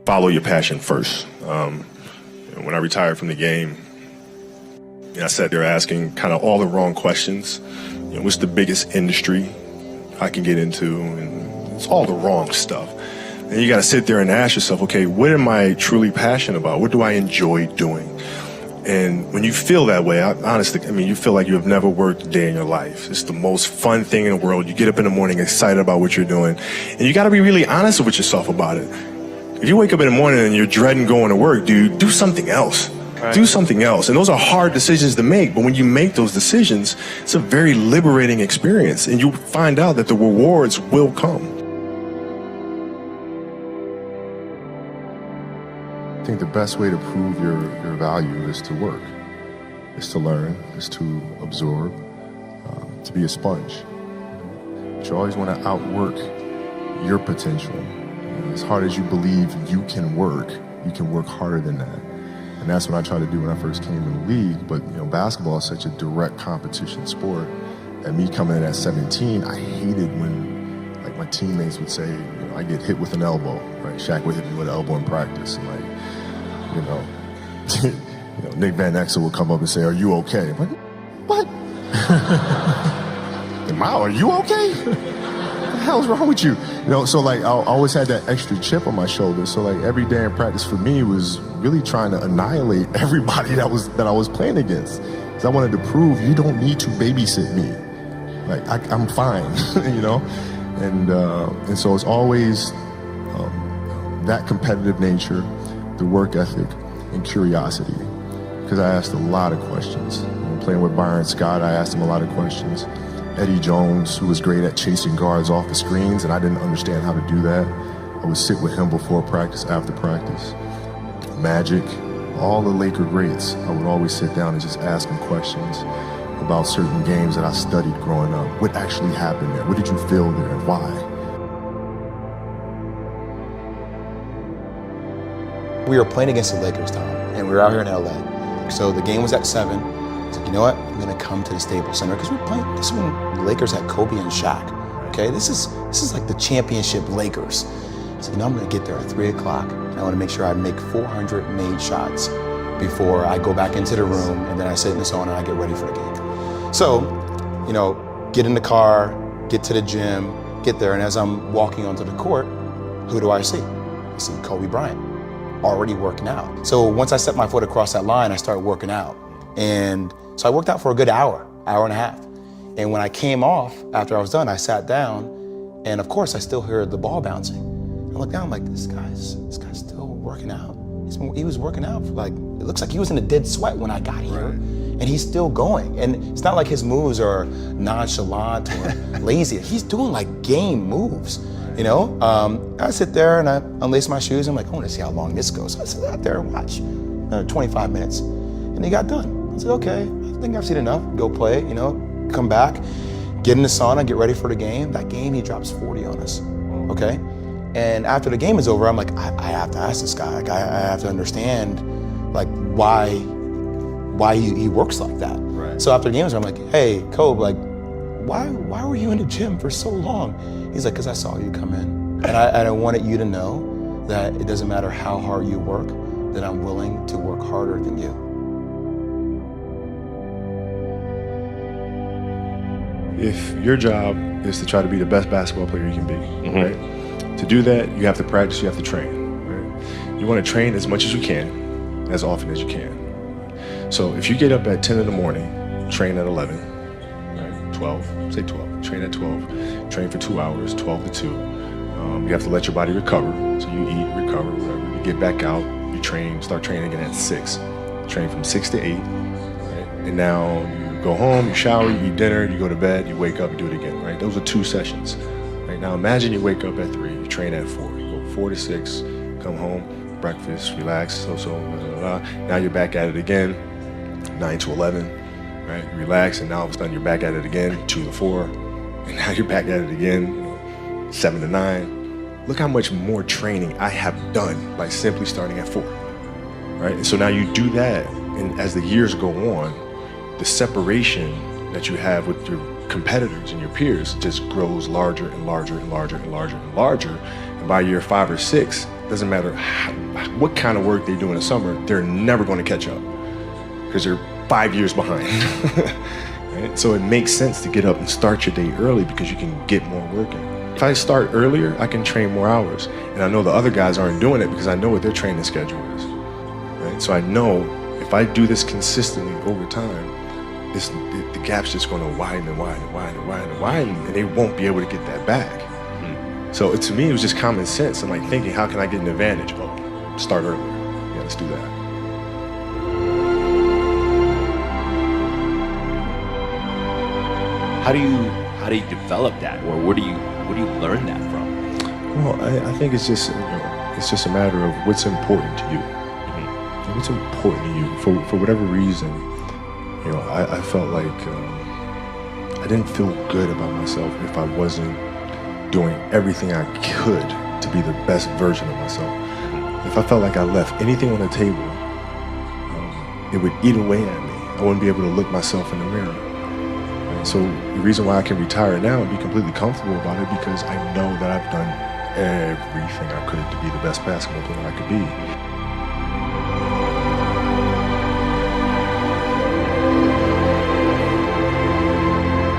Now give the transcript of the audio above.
follow your passion first. When I retired from the game, I sat there asking kind of all the wrong questions. What's the biggest industry I can get into? And it's all the wrong stuff. And you got to sit there and ask yourself, okay, what am I truly passionate about? What do I enjoy doing? And when you feel that way, honestly, you feel like you have never worked a day in your life. It's the most fun thing in the world. You get up in the morning excited about what you're doing. And you got to be really honest with yourself about it. If you wake up in the morning and you're dreading going to work, dude, do something else. Right. Do something else. And those are hard decisions to make. But when you make those decisions, it's a very liberating experience. And you find out that the rewards will come. I think the best way to prove your value is to work, is to learn, is to absorb, to be a sponge. But you always want to outwork your potential. As hard as you believe you can work harder than that. And that's what I tried to do when I first came in the league. But basketball is such a direct competition sport. And me coming in at 17, I hated when my teammates would say, I get hit with an elbow, right? Shaq would hit me with an elbow in practice. And Nick Van Exel would come up and say, "Are you okay?" I'm like, what? Are you okay? What the hell's wrong with you? So I always had that extra chip on my shoulder. So every day in practice for me was really trying to annihilate everybody that I was playing against. Because I wanted to prove you don't need to babysit me. I'm fine, And so it's always that competitive nature, the work ethic, and curiosity. Because I asked a lot of questions. Playing with Bryant Scott, I asked him a lot of questions. Eddie Jones, who was great at chasing guards off the screens, and I didn't understand how to do that. I would sit with him before practice, after practice. Magic, all the Laker greats, I would always sit down and just ask them questions about certain games that I studied growing up. What actually happened there? What did you feel there and why? We were playing against the Lakers, Tom, and we were out here in LA. So the game was at 7. I was like, you know what? I'm gonna come to the Staples Center because we're playing. This is when the Lakers had Kobe and Shaq. Okay, this is like the championship Lakers. So I'm gonna get there at 3 o'clock, and I want to make sure I make 400 made shots before I go back into the room, and then I sit in the sauna and I get ready for the game. So, get in the car, get to the gym, get there, and as I'm walking onto the court, who do I see? I see Kobe Bryant, already working out. So once I set my foot across that line, I started working out. And so I worked out for a good hour and a half. And when I came off, after I was done, I sat down, and of course I still heard the ball bouncing. I looked down, I'm like, this guy's still working out. He was working out for it looks like he was in a dead sweat when I got here. Right. And he's still going. And it's not like his moves are nonchalant or lazy. He's doing game moves. I sit there and I unlace my shoes. I'm like, I want to see how long this goes. So I sit out there and watch 25 minutes. And he got done. I said, okay, I think I've seen enough. Go play, come back, get in the sauna, get ready for the game. That game, he drops 40 on us, okay? And after the game is over, I'm like, I have to ask this guy. I have to understand, why he works like that. Right. So after the game is over, I'm like, hey, Kobe, why were you in the gym for so long? He's like, because I saw you come in. And I wanted you to know that it doesn't matter how hard you work, that I'm willing to work harder than you. If your job is to try to be the best basketball player you can be, right? To do that, you have to practice, you have to train, right? You want to train as much as you can, as often as you can. So if you get up at 10 in the morning, train at 11, right? 12, say 12, train at 12, train for 2 hours, 12 to 2. You have to let your body recover. So you eat, recover, whatever. You get back out, you train, start training again at 6. Train from 6 to 8, right? And now you go home, you shower, you eat dinner, you go to bed, you wake up, you do it again, right? Those are 2 sessions. Right? Now imagine you wake up at 3, you train at 4, you go 4 to 6, come home, breakfast, relax, blah, blah, blah. Now you're back at it again, 9 to 11, right? You relax, and now all of a sudden you're back at it again, 2 to 4, and now you're back at it again, 7 to 9. Look how much more training I have done by simply starting at 4, right? And so now you do that, and as the years go on, the separation that you have with your competitors and your peers just grows larger and larger and larger and larger and larger. And by year 5 or 6, doesn't matter what kind of work they do in the summer, they're never going to catch up because they're 5 years behind. Right? So it makes sense to get up and start your day early because you can get more work in. If I start earlier, I can train more hours. And I know the other guys aren't doing it because I know what their training schedule is. Right? So I know if I do this consistently over time, the gap's just going to widen and widen and widen and widen and widen, and they won't be able to get that back. So to me, it was just common sense. I'm like thinking, how can I get an advantage? Oh, start earlier. Yeah, let's do that. How do you develop that, or where do you learn that from? Well, I think it's just a matter of what's important to you. What's important to you for whatever reason. I felt like I didn't feel good about myself if I wasn't doing everything I could to be the best version of myself. If I felt like I left anything on the table, it would eat away at me. I wouldn't be able to look myself in the mirror. And so the reason why I can retire now and be completely comfortable about it, because I know that I've done everything I could to be the best basketball player I could be.